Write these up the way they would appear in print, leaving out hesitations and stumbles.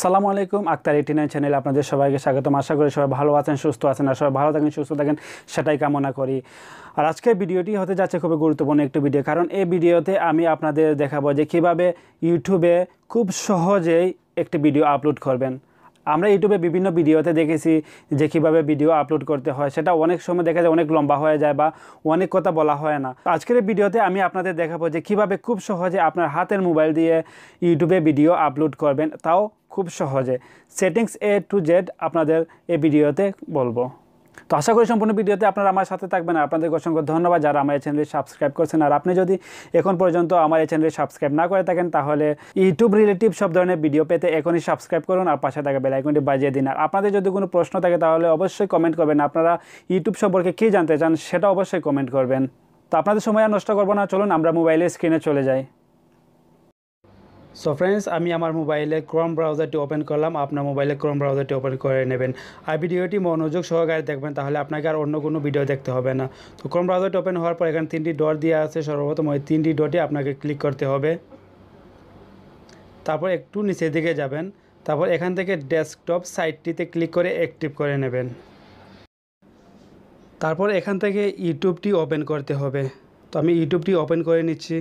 আসসালামু আলাইকুম আক্তার 89 চ্যানেলে আপনাদের সবাইকে স্বাগতম। আশা করি সবাই ভালো আছেন, সুস্থ আছেন, আর সবাই ভালো থাকেন, সুস্থ থাকেন, সেটাই কামনা করি। আর আজকের ভিডিওটি হতে যাচ্ছে খুবই গুরুত্বপূর্ণ একটি ভিডিও, কারণ এই ভিডিওতে আমি আপনাদের দেখাবো যে কীভাবে ইউটিউবে খুব সহজেই একটি ভিডিও আপলোড করবেন। আমরা ইউটিউবে বিভিন্ন ভিডিওতে দেখেছি যে কীভাবে ভিডিও আপলোড করতে হয়, সেটা অনেক সময় দেখা যায় অনেক লম্বা হয়ে যায় বা অনেক কথা বলা হয় না। আজকের এই ভিডিওতে আমি আপনাদের দেখাবো যে কীভাবে খুব সহজে আপনার হাতের মোবাইল দিয়ে ইউটিউবে ভিডিও আপলোড করবেন, তাও খুব সহজে। সেটিংস A to Z আপনাদের এই ভিডিওতে বলবো। তো আশা করি সম্পূর্ণ ভিডিওতে আপনারা আমার সাথে থাকবেন। আপনাদেরকে অসংখ্য ধন্যবাদ যারা আমার এই চ্যানেলে সাবস্ক্রাইব করছেন। আর আপনি যদি এখন পর্যন্ত আমার এই চ্যানেলে সাবস্ক্রাইব না করে থাকেন, তাহলে ইউটিউব রিলেটিভ সব ধরনের ভিডিও পেতে এখনই সাবস্ক্রাইব করুন আর পাশে থাকা বেল আইকনটি বাজিয়ে দিন। আর আপনাদের যদি কোনো প্রশ্ন থাকে তাহলে অবশ্যই কমেন্ট করবেন। আপনারা ইউটিউব সম্পর্কে কী জানতে চান সেটা অবশ্যই কমেন্ট করবেন। তো আপনাদের সময় আর নষ্ট করবো না, চলুন আমরা মোবাইলের স্ক্রিনে চলে যাই। সো ফ্রেন্ডস, আমি আমার মোবাইলে ক্রোম ব্রাউজারটি ওপেন করলাম। আপনার মোবাইলে ক্রোম ব্রাউজারটি ওপেন করে নেবেন আর ভিডিওটি মনোযোগ সহকারে দেখবেন, তাহলে আপনাকে আর অন্য কোনো ভিডিও দেখতে হবে না। তো ক্রোম ব্রাউজারটি ওপেন হওয়ার পর এখানে 3টি ডট দিয়ে আছে। সর্বপ্রথম ওই 3টি ডটে আপনাকে ক্লিক করতে হবে। তারপর একটু নিচের দিকে যাবেন। তারপর এখান থেকে ডেস্কটপ সাইটটিতে ক্লিক করে অ্যাক্টিভ করে নেবেন। তারপর এখান থেকে ইউটিউবটি ওপেন করতে হবে। তো আমি ইউটিউবটি ওপেন করে নিচ্ছি।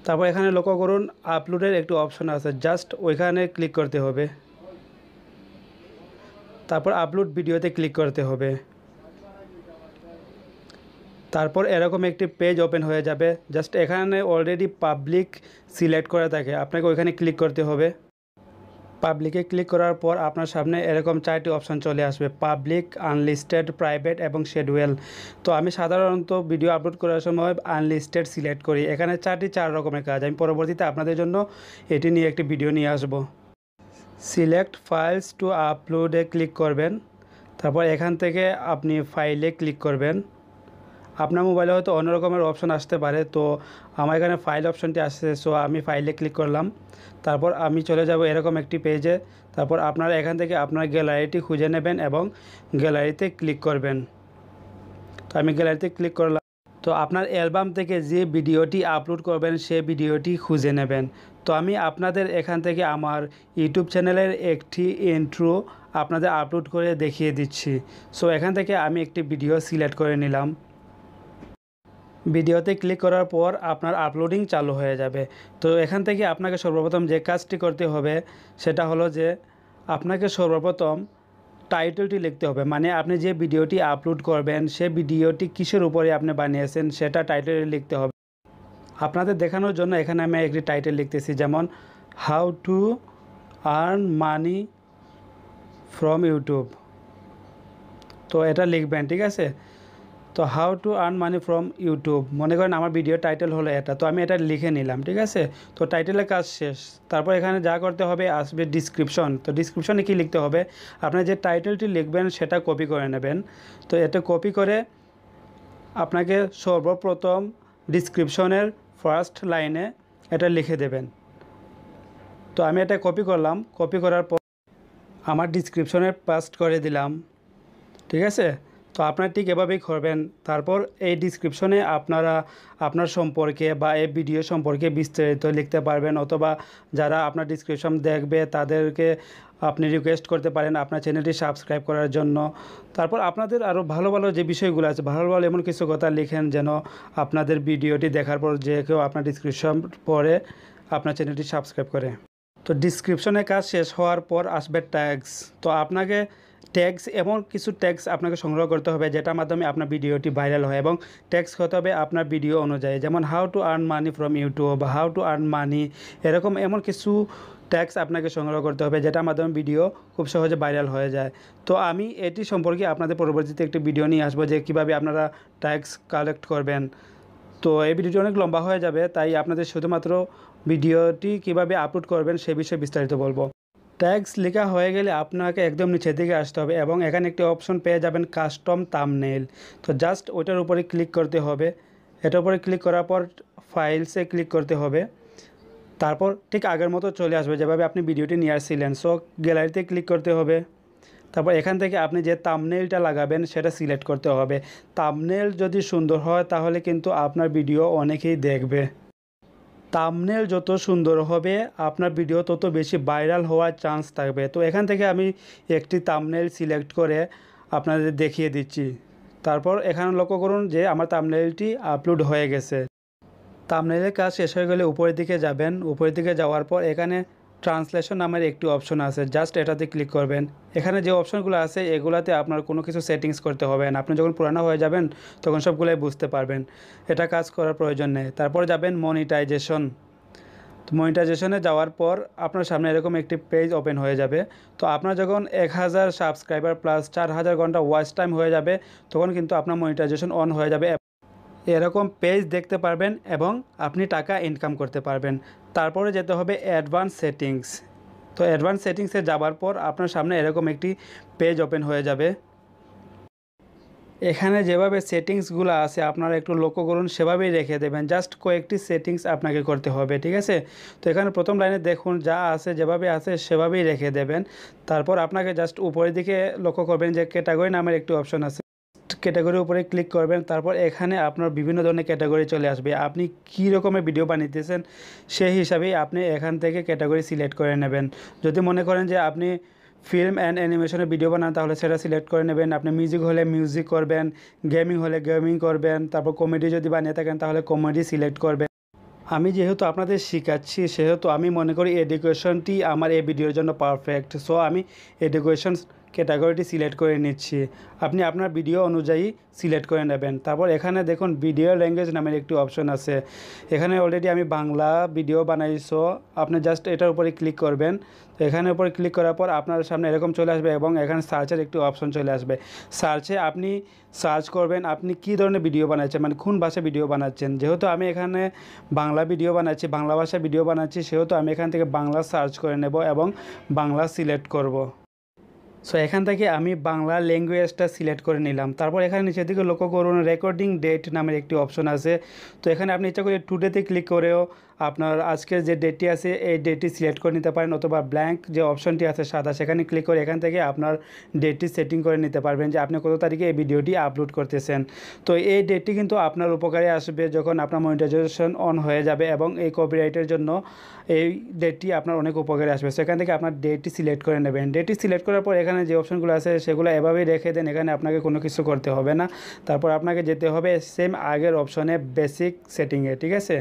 তারপর এখানে লক্ষ্য করুন আপলোডের একটু অপশন আছে, জাস্ট ওইখানে ক্লিক করতে হবে। তারপর আপলোড ভিডিওতে ক্লিক করতে হবে। তারপর এরকম একটি পেজ ওপেন হয়ে যাবে। জাস্ট এখানে অলরেডি পাবলিক সিলেক্ট করা থাকে, আপনাকে ওইখানে ক্লিক করতে হবে। পাবলিকে ক্লিক করার পর আপনার সামনে এরকম 4টি অপশন চলে আসবে: পাবলিক, আনলিস্টেড, প্রাইভেট এবং শিডিউল। তো আমি সাধারণত ভিডিও আপলোড করার সময় আনলিস্টেড সিলেক্ট করি। এখানে 4 রকমের কাজ, আমি পরবর্তীতে আপনাদের জন্য এটি নিয়ে একটি ভিডিও নিয়ে আসব। সিলেক্ট ফাইলস টু আপলোডে ক্লিক করবেন। তারপর এখান থেকে আপনি ফাইলে ক্লিক করবেন। আপনার মোবাইলে হয়তো অন্য রকমের অপশন আসতে পারে, তো আমার এখানে ফাইল অপশনটি আসছে, সো আমি ফাইলে ক্লিক করলাম। তারপর আমি চলে যাব এরকম একটি পেজে। তারপর আপনারা এখান থেকে আপনার গ্যালারিটি খুঁজে নেবেন এবং গ্যালারিতে ক্লিক করবেন। তো আমি গ্যালারিতে ক্লিক করলাম। তো আপনার অ্যালবাম থেকে যে ভিডিওটি আপলোড করবেন সেই ভিডিওটি খুঁজে নেবেন। তো আমি আপনাদের এখান থেকে আমার ইউটিউব চ্যানেলের একটি ইন্ট্রো আপনাদের আপলোড করে দেখিয়ে দিচ্ছি। সো এখান থেকে আমি একটি ভিডিও সিলেক্ট করে নিলাম। ভিডিওতে ক্লিক করার পর আপনার আপলোডিং চালু হয়ে যাবে। তো এখান থেকে আপনাকে সর্বপ্রথম যে কাজটি করতে হবে সেটা হলো যে আপনাকে সর্বপ্রথম টাইটেলটি লিখতে হবে। মানে আপনি যে ভিডিওটি আপলোড করবেন সে ভিডিওটি কিসের উপরে আপনি বানিয়েছেন সেটা টাইটেলে লিখতে হবে। আপনাদের দেখানোর জন্য এখানে আমি একটি টাইটেল লিখতেছি, যেমন how to earn money from YouTube. তো এটা লিখবেন, ঠিক আছে। তো how to earn money from YouTube, মনে করেন আমার ভিডিও টাইটেল হলো এটা, তো আমি এটা লিখে নিলাম, ঠিক আছে। তো টাইটেলের কাজ শেষ। তারপর এখানে যা করতে হবে আসবে ডিসক্রিপশন। তো ডিসক্রিপশনে কী লিখতে হবে, আপনার যে টাইটেলটি লিখবেন সেটা কপি করে নেবেন। তো এটা কপি করে আপনাকে সর্বপ্রথম ডিসক্রিপশনের ফার্স্ট লাইনে এটা লিখে দেবেন। তো আমি এটা কপি করলাম। কপি করার পর আমার ডিসক্রিপশনে পাস্ট করে দিলাম, ঠিক আছে। তো আপনারা ঠিক এভাবেই করবেন। তারপর এই ডিসক্রিপশনে আপনারা আপনার সম্পর্কে বা এই ভিডিও সম্পর্কে বিস্তারিত লিখতে পারবেন, অথবা যারা আপনার ডিসক্রিপশন দেখবে তাদেরকে আপনি রিকোয়েস্ট করতে পারেন আপনার চ্যানেলটি সাবস্ক্রাইব করার জন্য। তারপর আপনাদের আরও ভালো ভালো যে বিষয়গুলো আছে, ভালো ভালো এমন কিছু কথা লিখেন যেন আপনাদের ভিডিওটি দেখার পর যে কেউ আপনার ডিসক্রিপশন পড়ে আপনার চ্যানেলটি সাবস্ক্রাইব করে। তো ডিসক্রিপশনের কাজ শেষ হওয়ার পর আসবে ট্যাগস। তো আপনাকে ট্যাগস, এমন কিছু ট্যাগস আপনাকে সংগ্রহ করতে হবে যেটার মাধ্যমে আপনার ভিডিওটি ভাইরাল হয়, এবং ট্যাগস হতে হবে আপনার ভিডিও অনুযায়ী, যেমন how to earn money from YouTube বা হাউ টু আর্ন মানি, এরকম এমন কিছু ট্যাগস আপনাকে সংগ্রহ করতে হবে যেটার মাধ্যমে ভিডিও খুব সহজে ভাইরাল হয়ে যায়। তো আমি এটি সম্পর্কে আপনাদের পরবর্তীতে একটি ভিডিও নিয়ে আসবো যে কীভাবে আপনারা ট্যাগস কালেক্ট করবেন। তো এই ভিডিওটি অনেক লম্বা হয়ে যাবে, তাই আপনাদের শুধুমাত্র ভিডিওটি কিভাবে আপলোড করবেন সে বিষয়ে বিস্তারিত বলবো। ট্যাগস লেখা হয়ে গেলে আপনাকে একদম নিচের দিকে আসতে হবে এবং এখানে একটি অপশন পেয়ে যাবেন কাস্টম থাম্বনেইল। তো জাস্ট ওইটার উপরে ক্লিক করতে হবে। এটার উপরে ক্লিক করার পর ফাইলসে ক্লিক করতে হবে। তারপর ঠিক আগের মতো চলে আসবে যেভাবে আপনি ভিডিওটি নিয়ে আসছিলেন। সো গ্যালারিতে ক্লিক করতে হবে। তারপর এখান থেকে আপনি যে থাম্বনেইলটা লাগাবেন সেটা সিলেক্ট করতে হবে। থাম্বনেইল যদি সুন্দর হয় তাহলে কিন্তু আপনার ভিডিও অনেকেই দেখবে। থাম্বনেল যত সুন্দর হবে আপনার ভিডিও তত বেশি ভাইরাল হওয়ার চান্স থাকবে। তো এখান থেকে আমি একটি থাম্বনেল সিলেক্ট করে আপনাদের দেখিয়ে দিচ্ছি। তারপর এখানে লক্ষ্য করুন যে আমার থাম্বনেলটি আপলোড হয়ে গেছে। থাম্বনেলের কাজ শেষ হয়ে গেলে উপরের দিকে যাবেন। উপরের দিকে যাওয়ার পর এখানে ট্রান্সলেশন নামের একটি অপশন আছে, জাস্ট এটাতে ক্লিক করবেন। এখানে যে অপশনগুলো আছে এগুলাতে আপনার কোনো কিছু সেটিংস করতে হবে না। আপনি যখন পুরানো হয়ে যাবেন তখন সবগুলোই বুঝতে পারবেন, এটা কাজ করার প্রয়োজন নেই। তারপর যাবেন মনিটাইজেশন। তো মনিটাইজেশনে যাওয়ার পর আপনার সামনে এরকম একটি পেজ ওপেন হয়ে যাবে। তো আপনার যখন 1000 সাবস্ক্রাইবার প্লাস 4000 ঘন্টা ওয়াচ টাইম হয়ে যাবে তখন কিন্তু আপনার মনিটাইজেশন অন হয়ে যাবে। এরকম পেজ দেখতে পারবেন এবং আপনি টাকা ইনকাম করতে পারবেন। তারপরে যেতে হবে অ্যাডভান্স সেটিংস। তো অ্যাডভান্স সেটিংসে যাওয়ার পর আপনার সামনে এরকম একটি পেজ ওপেন হয়ে যাবে। এখানে যেভাবে সেটিংসগুলো আছে আপনারা একটু লক্ষ্য করুন, সেভাবেই রেখে দেবেন। জাস্ট কয়েকটি সেটিংস আপনাকে করতে হবে, ঠিক আছে? তো এখানে প্রথম লাইনে দেখুন যা আছে যেভাবে আছে সেভাবেই রেখে দেবেন। তারপর আপনাকে জাস্ট উপরের দিকে লক্ষ্য করবেন যে ক্যাটাগরি নামের একটি অপশন আছে, ক্যাটাগরির উপরে ক্লিক করবেন। তারপর এখানে আপনার বিভিন্ন ধরনের ক্যাটাগরি চলে আসবে। আপনি কী রকমের ভিডিও বানাইতেছেন সেই হিসাবেই আপনি এখান থেকে ক্যাটাগরি সিলেক্ট করে নেবেন। যদি মনে করেন যে আপনি ফিল্ম অ্যান্ড অ্যানিমেশনের ভিডিও বানান তাহলে সেটা সিলেক্ট করে নেবেন। আপনি মিউজিক হলে মিউজিক করবেন, গেমিং হলে গেমিং করবেন। তারপর কমেডি যদি বানিয়ে থাকেন তাহলে কমেডি সিলেক্ট করবেন। আমি যেহেতু আপনাদের শেখাচ্ছি সেহেতু আমি মনে করি এডুকেশনটি আমার এই ভিডিওর জন্য পারফেক্ট। সো আমি এডুকেশন ক্যাটাগরিটি সিলেক্ট করে নিচ্ছি। আপনি আপনার ভিডিও অনুযায়ী সিলেক্ট করে নেবেন। তারপর এখানে দেখুন ভিডিও ল্যাঙ্গুয়েজ নামের একটি অপশন আছে। এখানে অলরেডি আমি বাংলা ভিডিও বানাই, সো আপনি জাস্ট এটার উপরে ক্লিক করবেন। তো এখানে উপরে ক্লিক করার পর আপনার সামনে এরকম চলে আসবে এবং এখানে সার্চের একটি অপশন চলে আসবে। সার্চে আপনি সার্চ করবেন আপনি কী ধরনের ভিডিও বানাচ্ছেন, মানে কোন ভাষায় ভিডিও বানাচ্ছেন। যেহেতু আমি এখানে বাংলা ভিডিও বানাচ্ছি, বাংলা ভাষায় ভিডিও বানাচ্ছি, সেহেতু আমি এখান থেকে বাংলা সার্চ করে নেব এবং বাংলা সিলেক্ট করব। সো এখান থেকে আমি বাংলা ল্যাঙ্গুয়েজটা সিলেক্ট করে নিলাম। তারপর এখানে নিচের দিকে লক্ষ্য করুন রেকর্ডিং ডেট নামের একটি অপশন আছে। তো এখানে আপনি ইচ্ছা করে টুডেতে ক্লিক করেও আপনার আজকের যে ডেটটি আছে এই ডেটটি সিলেক্ট করে নিতে পারেন, অথবা ব্ল্যাঙ্ক যে অপশনটি আছে সাদা সেখানে ক্লিক করে এখান থেকে আপনার ডেটটি সেটিং করে নিতে পারবেন যে আপনি কত তারিখে এই ভিডিওটি আপলোড করতেছেন। তো এই ডেটটি কিন্তু আপনার উপকারে আসবে যখন আপনার মনিটাইজেশন অন হয়ে যাবে এবং এই কপিরাইটের জন্য এই ডেটটি আপনার অনেক উপকারে আসবে। সেখান থেকে আপনার ডেটটি সিলেক্ট করে নেবেন। ডেটটি সিলেক্ট করার পর এখানে যে অপশনগুলো আছে সেগুলো এভাবেই রেখে দেন, এখানে আপনাকে কোনো কিছু করতে হবে না। তারপর আপনাকে যেতে হবে সেম আগের অপশনে বেসিক সেটিংয়ে, ঠিক আছে?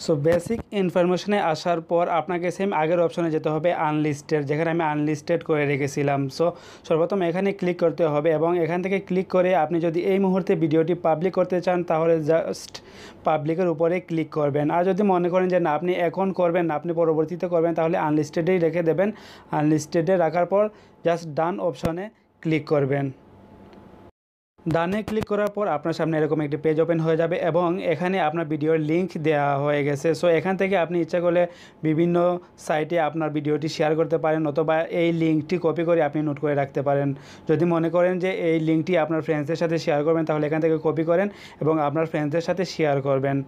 সো বেসিক ইনফরমেশনে আসার পর আপনাকে সেম আগের অপশনে যেতে হবে আনলিস্টেড, যেখানে আমি আনলিস্টেড করে রেখেছিলাম। সো সর্বপ্রথম এখানে ক্লিক করতে হবে এবং এখান থেকে ক্লিক করে আপনি যদি এই মুহূর্তে ভিডিওটি পাবলিক করতে চান তাহলে জাস্ট পাবলিকের উপরে ক্লিক করবেন। আর যদি মনে করেন যে না আপনি এখন করবেন না, আপনি পরবর্তীতে করবেন, তাহলে আনলিস্টেডেই রেখে দেবেন। আনলিস্টেডে রাখার পর জাস্ট ডান অপশনে ক্লিক করবেন। ডানে ক্লিক করার পর আপনার সামনে এরকম একটি পেজ ওপেন হয়ে যাবে এবং এখানে আপনার ভিডিওর লিঙ্ক দেওয়া হয়ে গেছে। সো এখান থেকে আপনি ইচ্ছা করলে বিভিন্ন সাইটে আপনার ভিডিওটি শেয়ার করতে পারেন, অথবা এই লিঙ্কটি কপি করে আপনি নোট করে রাখতে পারেন। যদি মনে করেন যে এই লিঙ্কটি আপনার ফ্রেন্ডসদের সাথে শেয়ার করবেন তাহলে এখান থেকে কপি করেন এবং আপনার ফ্রেন্ডসদের সাথে শেয়ার করবেন।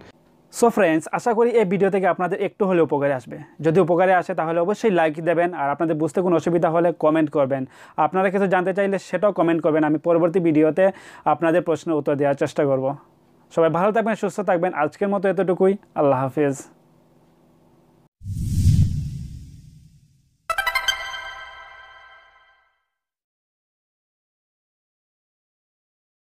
সো ফ্রেন্ডস, আশা করি এই ভিডিও থেকে আপনাদের একটু হলে উপকারে আসবে। যদি উপকারে আসে তাহলে অবশ্যই লাইক দেবেন, আর আপনাদের বুঝতে কোনো অসুবিধা হলে কমেন্ট করবেন। আপনারা কিছু জানতে চাইলে সেটাও কমেন্ট করবেন। আমি পরবর্তী ভিডিওতে আপনাদের প্রশ্নের উত্তর দেওয়ার চেষ্টা করব। সবাই ভালো থাকবেন, সুস্থ থাকবেন। আজকের মতো এতটুকুই। আল্লাহ হাফেজ।